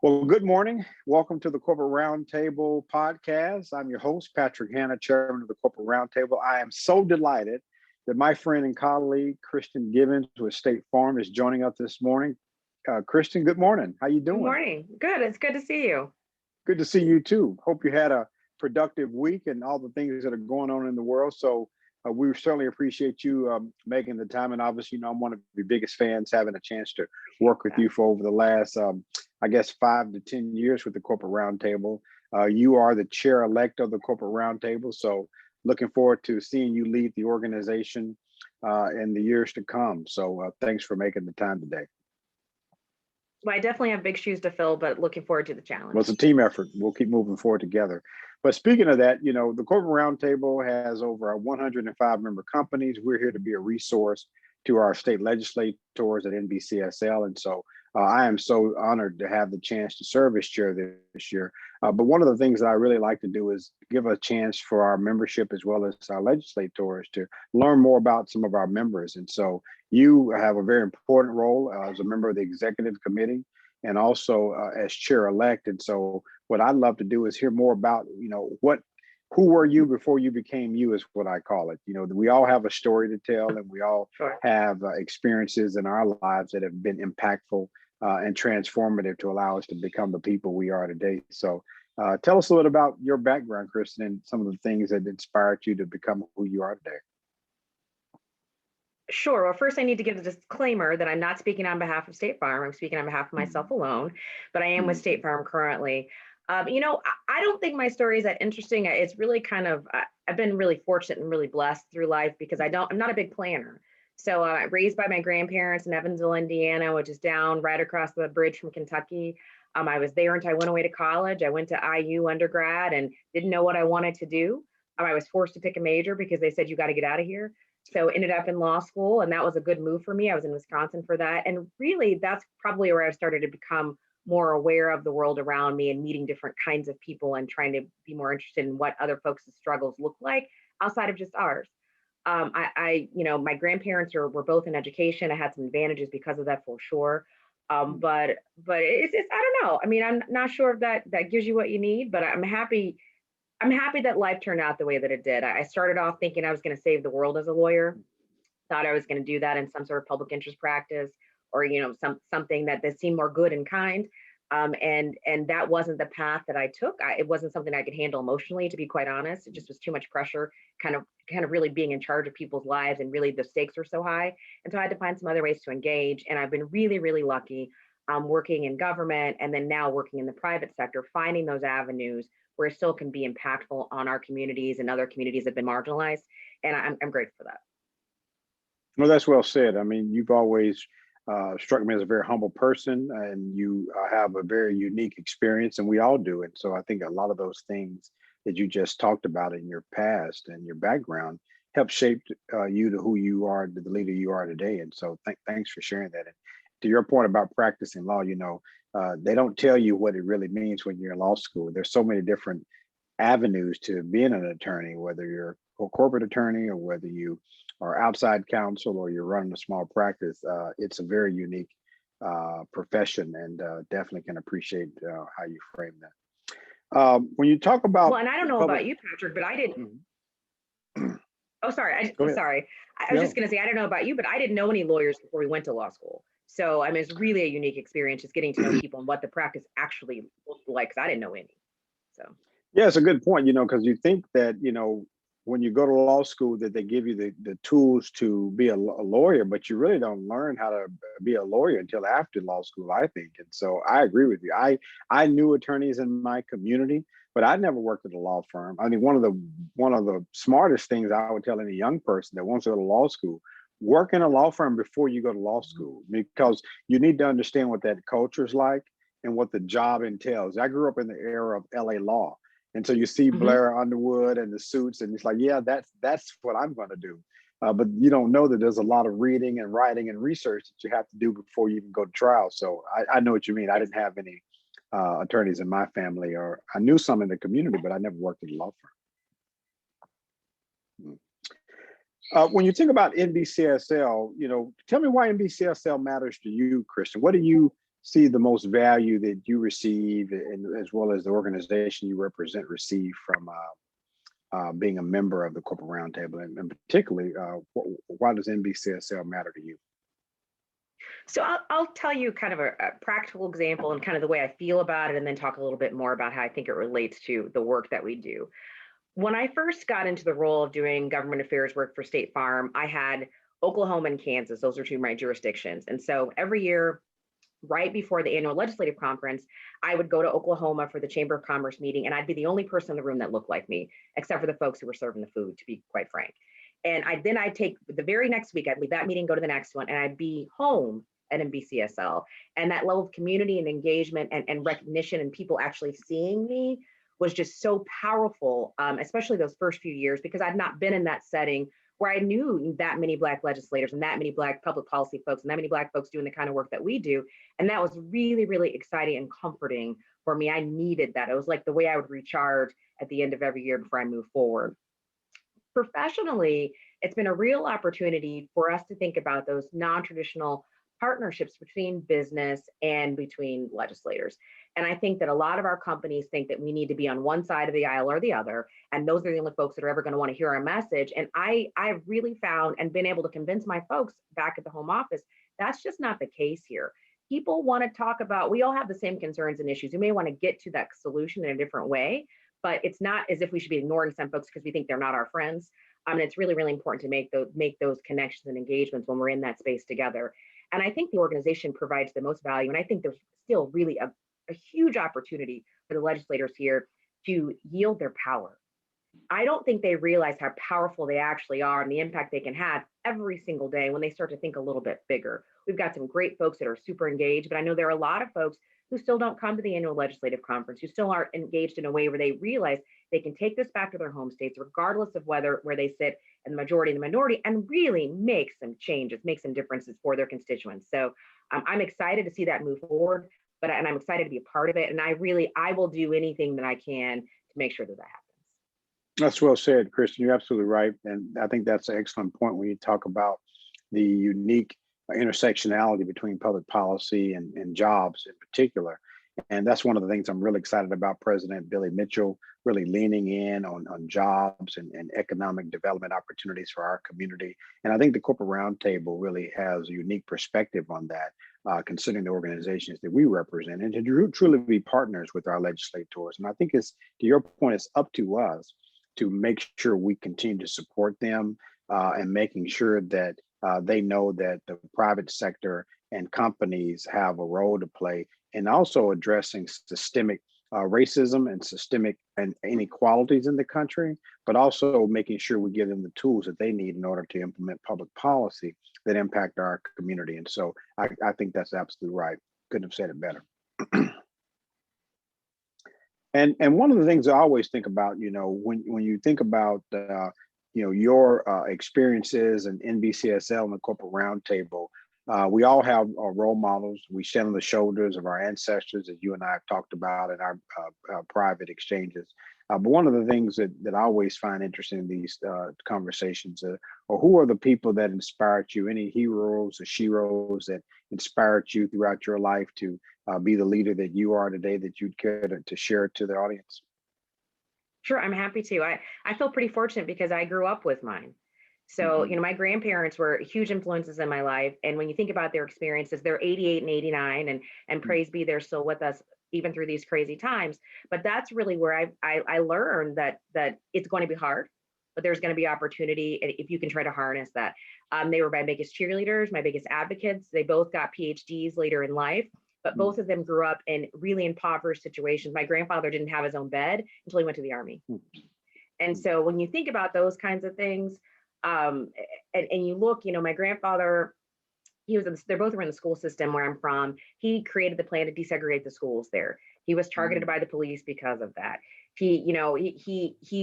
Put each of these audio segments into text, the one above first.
Well, good morning. Welcome to the Corporate Roundtable podcast. I'm your host, Patrick Hanna, chairman of the Corporate Roundtable. I am so delighted that my friend and colleague, Kristin Gibbons with State Farm, is joining us this morning. Kristin, good morning. How you doing? Good morning. Good. It's good to see you. Good to see you too. Hope you had a productive week and all the things that are going on in the world. So we certainly appreciate you making the time. And obviously, I'm one of your biggest fans, having a chance to work with you for over the last, 5 to 10 years with the Corporate Roundtable. You are the chair-elect of the Corporate Roundtable. So looking forward to seeing you lead the organization in the years to come. So thanks for making the time today. Well, I definitely have big shoes to fill, but looking forward to the challenge. Well, it's a team effort. We'll keep moving forward together. But speaking of that, the Corporate Roundtable has over 105 member companies. We're here to be a resource to our state legislators at NCBSL. And so I am so honored to have the chance to serve as chair this year. But one of the things that I really like to do is give a chance for our membership as well as our legislators to learn more about some of our members. And so you have a very important role as a member of the executive committee and also as chair-elect. And so what I'd love to do is hear more about, who were you before you became you, is what I call it. We all have a story to tell, and we all have experiences in our lives that have been impactful and transformative to allow us to become the people we are today. So tell us a little about your background, Kristin, and some of the things that inspired you to become who you are today. Sure. Well, first I need to give a disclaimer that I'm not speaking on behalf of State Farm. I'm speaking on behalf of myself alone, but I am with State Farm currently. I don't think my story is that interesting. It's really I've been really fortunate and really blessed through life because I'm not a big planner. So raised by my grandparents in Evansville, Indiana, which is down right across the bridge from Kentucky. I was there until I went away to college. I went to IU undergrad and didn't know what I wanted to do. I was forced to pick a major because they said, you got to get out of here. So ended up in law school, and that was a good move for me. I was in Wisconsin for that. And really, that's probably where I started to become more aware of the world around me and meeting different kinds of people and trying to be more interested in what other folks' struggles look like outside of just ours. My grandparents were both in education. I had some advantages because of that for sure. But it's I don't know. I mean, I'm not sure if that gives you what you need, but I'm happy that life turned out the way that it did. I started off thinking I was going to save the world as a lawyer. Thought I was going to do that in some sort of public interest practice or, something that seemed more good and kind. And that wasn't the path that I took. It wasn't something I could handle emotionally, to be quite honest. It just was too much pressure, kind of really being in charge of people's lives. And really the stakes were so high. And so I had to find some other ways to engage. And I've been really, really lucky working in government and then now working in the private sector, finding those avenues where it still can be impactful on our communities and other communities that have been marginalized. And I'm grateful for that. Well, that's well said. I mean, you've always struck me as a very humble person, and you have a very unique experience, and we all do. And so I think a lot of those things that you just talked about in your past and your background help shape you to who you are, to the leader you are today. And so thanks for sharing that. And to your point about practicing law, they don't tell you what it really means when you're in law school. There's so many different avenues to being an attorney, whether you're a corporate attorney or whether you are outside counsel or you're running a small practice. It's a very unique profession, and definitely can appreciate how you frame that. When you talk about— Well, and I don't know about you, Patrick, but I didn't. Oh, sorry. Sorry. I was just going to say, I don't know about you, but I didn't know any lawyers before we went to law school. So, I mean, it's really a unique experience just getting to know people and what the practice actually looked like, because I didn't know any. So. Yeah, it's a good point, because you think that, when you go to law school that they give you the tools to be a lawyer, but you really don't learn how to be a lawyer until after law school, I think. And so I agree with you. I knew attorneys in my community, but I never worked at a law firm. I mean, one of the smartest things I would tell any young person that wants to go to law school: work in a law firm before you go to law school, because you need to understand what that culture is like and what the job entails. I grew up in the era of LA law. And so you see Blair Underwood and the suits, and it's like, yeah, that's what I'm going to do. But you don't know that there's a lot of reading and writing and research that you have to do before you even go to trial. So I know what you mean. I didn't have any attorneys in my family, or I knew some in the community, but I never worked at a law firm. When you think about NCBSL, tell me why NCBSL matters to you, Kristin. What do you see the most value that you receive, and as well as the organization you represent receive from being a member of the Corporate Roundtable, and particularly, why does NBCSL matter to you? So I'll tell you kind of a practical example and kind of the way I feel about it, and then talk a little bit more about how I think it relates to the work that we do. When I first got into the role of doing government affairs work for State Farm, I had Oklahoma and Kansas. Those are two of my jurisdictions. And so every year, right before the annual legislative conference, I would go to Oklahoma for the Chamber of Commerce meeting, and I'd be the only person in the room that looked like me, except for the folks who were serving the food, to be quite frank. And I'd take the very next week, I'd leave that meeting, go to the next one, and I'd be home at NBCSL. And that level of community and engagement and recognition and people actually seeing me was just so powerful, especially those first few years, because I'd not been in that setting where I knew that many Black legislators and that many Black public policy folks and that many Black folks doing the kind of work that we do. And that was really, really exciting and comforting for me. I needed that. It was like the way I would recharge at the end of every year before I move forward. Professionally, it's been a real opportunity for us to think about those non-traditional partnerships between business and between legislators. And I think that a lot of our companies think that we need to be on one side of the aisle or the other, and those are the only folks that are ever going to want to hear our message. And I've really found and been able to convince my folks back at the home office, that's just not the case here. People want to talk about, we all have the same concerns and issues. We may want to get to that solution in a different way, but it's not as if we should be ignoring some folks because we think they're not our friends. And it's really, really important to make those connections and engagements when we're in that space together. And I think the organization provides the most value. And I think there's still really a huge opportunity for the legislators here to yield their power. I don't think they realize how powerful they actually are and the impact they can have every single day when they start to think a little bit bigger. We've got some great folks that are super engaged, but I know there are a lot of folks who still don't come to the annual legislative conference, who still aren't engaged in a way where they realize they can take this back to their home states, regardless of where they sit in the majority and the minority, and really make some changes, make some differences for their constituents. So I'm excited to see that move forward, and I'm excited to be a part of it. And I will do anything that I can to make sure that happens. That's well said, Kristin. You're absolutely right. And I think that's an excellent point when you talk about the unique intersectionality between public policy and jobs in particular. And that's one of the things I'm really excited about President Billy Mitchell really leaning in on jobs and economic development opportunities for our community. And I think the Corporate Roundtable really has a unique perspective on that, considering the organizations that we represent, and to truly be partners with our legislators. And I think it's, to your point, it's up to us to make sure we continue to support them and making sure that they know that the private sector and companies have a role to play, and also addressing systemic racism and systemic inequalities in the country, but also making sure we give them the tools that they need in order to implement public policy that impact our community. And so I think that's absolutely right. Couldn't have said it better. And one of the things I always think about, when you think about your experiences in NBCSL and the Corporate Roundtable, we all have role models. We stand on the shoulders of our ancestors, as you and I have talked about in our private exchanges. But one of the things that I always find interesting in these conversations are who are the people that inspired you, any heroes or sheroes that inspired you throughout your life to be the leader that you are today, that you'd care to share to the audience? Sure, I'm happy to. I feel pretty fortunate because I grew up with mine. So, my grandparents were huge influences in my life. And when you think about their experiences, they're 88 and 89, and praise be, they're still with us even through these crazy times. But that's really where I learned that it's going to be hard, but there's going to be opportunity if you can try to harness that. They were my biggest cheerleaders, my biggest advocates. They both got PhDs later in life, but both of them grew up in really impoverished situations. My grandfather didn't have his own bed until he went to the Army. And so when you think about those kinds of things, and you look, my grandfather, they're both in the school system where I'm from. He created the plan to desegregate the schools there. He was targeted by the police because of that. He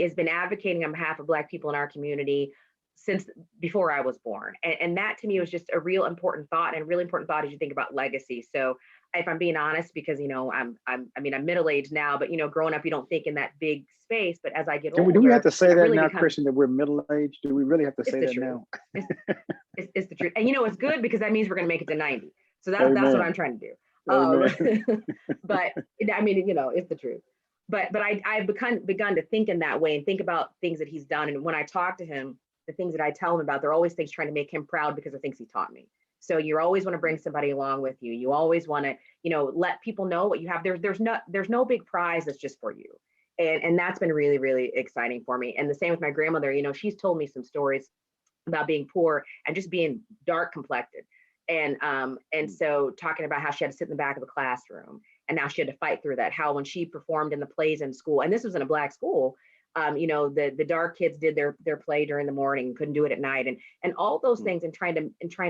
has been advocating on behalf of Black people in our community since before I was born. And that to me was just a real important thought, and a really important thought as you think about legacy. So if I'm being honest, because I'm middle-aged now, but growing up, you don't think in that big space. But as I get older, do we have to say that really now, Kristin, that we're middle-aged? Do we really have to say that now? It's the truth. And it's good because that means we're going to make it to 90. So that's what I'm trying to do. Um, Amen. but I mean, it's the truth. But I've begun to think in that way and think about things that he's done. And when I talk to him, the things that I tell him about, they're always things trying to make him proud because of things he taught me. So you always want to bring somebody along with you. You always want to, let people know what you have. There's no big prize that's just for you. And that's been really, really exciting for me. And the same with my grandmother, she's told me some stories about being poor and just being dark complected. And so talking about how she had to sit in the back of the classroom and now she had to fight through that, how when she performed in the plays in school, and this was in a Black school, the dark kids did their play during the morning, couldn't do it at night, and all those things, and trying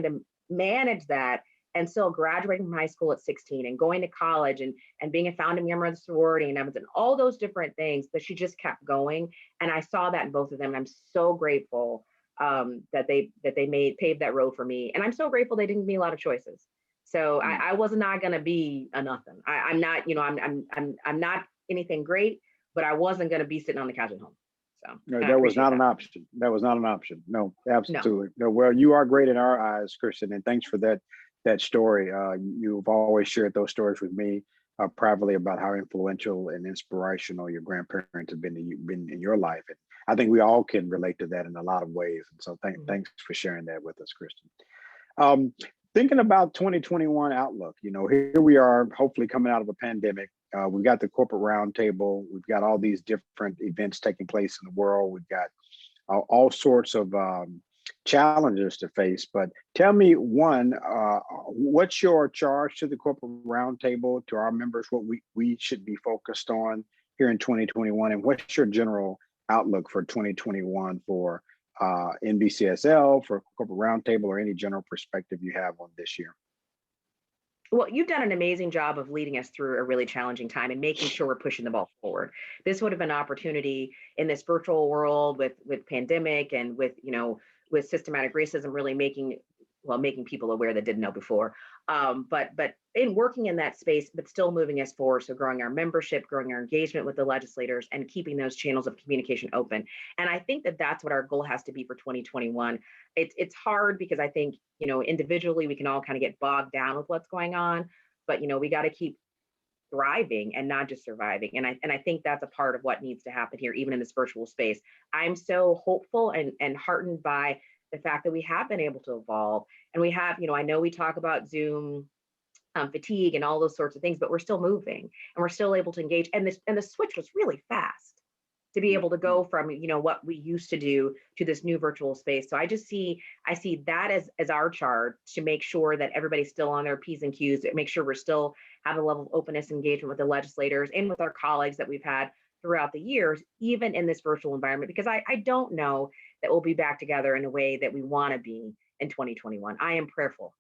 to manage that, and still graduating from high school at 16 and going to college and being a founding member of the sorority and everything, all those different things, but she just kept going. And I saw that in both of them. And I'm so grateful that they paved that road for me. And I'm so grateful they didn't give me a lot of choices. So I was not going to be a nothing. I'm not, I'm not anything great, but I wasn't going to be sitting on the couch at home. So No, that was not an option. That was not an option. No, absolutely. No. Well, you are great in our eyes, Kristin, and thanks for that story. You've always shared those stories with me privately about how influential and inspirational your grandparents have been in your life. And I think we all can relate to that in a lot of ways. And so thanks for sharing that with us, Kristin. Thinking about 2021 outlook, here we are, hopefully coming out of a pandemic. We've got the corporate roundtable. We've got all these different events taking place in the world. We've got all sorts of challenges to face. But tell me, one, what's your charge to the corporate roundtable, to our members, what we should be focused on here in 2021, and what's your general outlook for 2021 for NBCSL, for corporate roundtable, or any general perspective you have on this year? Well, you've done an amazing job of leading us through a really challenging time and making sure we're pushing the ball forward. This would have been an opportunity in this virtual world with pandemic and with systematic racism, really making people aware that didn't know before. But in working in that space, but still moving us forward. So growing our membership, growing our engagement with the legislators, and keeping those channels of communication open. And I think that that's what our goal has to be for 2021. It's hard because I think, individually we can all kind of get bogged down with what's going on, but we got to keep thriving and not just surviving. And I think that's a part of what needs to happen here, even in this virtual space. I'm so hopeful and heartened by the fact that we have been able to evolve, and we have, I know we talk about Zoom fatigue and all those sorts of things, but we're still moving and we're still able to engage. And the switch was really fast to be able to go from, what we used to do to this new virtual space. So I see that as our charge, to make sure that everybody's still on their P's and Q's, to make sure we're still have a level of openness, engagement with the legislators and with our colleagues that we've had throughout the years, even in this virtual environment, because I don't know that we'll be back together in a way that we want to be in 2021. I am prayerful,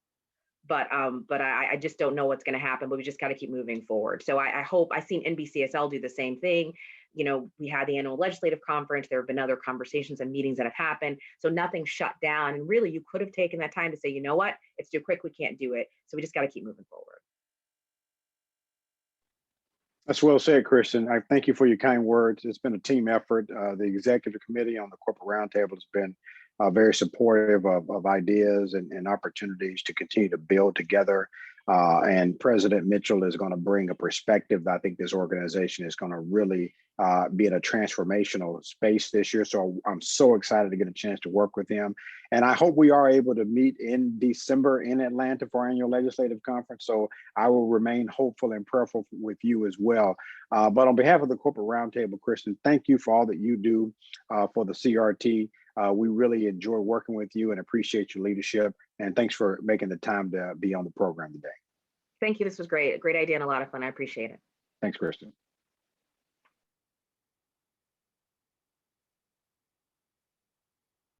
but I just don't know what's going to happen, but we just got to keep moving forward. So I hope, I've seen NBCSL do the same thing. We had the annual legislative conference. There have been other conversations and meetings that have happened. So nothing shut down. And really, you could have taken that time to say, you know what, it's too quick. We can't do it. So we just got to keep moving forward. That's well said, Kristin. I thank you for your kind words. It's been a team effort. The executive committee on the corporate roundtable has been very supportive of ideas and opportunities to continue to build together. And President Mitchell is going to bring a perspective that I think this organization is going to really be in a transformational space this year. So I'm so excited to get a chance to work with him. And I hope we are able to meet in December in Atlanta for our annual legislative conference. So I will remain hopeful and prayerful with you as well. But on behalf of the corporate roundtable, Kristin, thank you for all that you do for the CRT. We really enjoy working with you and appreciate your leadership. And thanks for making the time to be on the program today. Thank you. This was great. A great idea and a lot of fun. I appreciate it. Thanks, Kristin.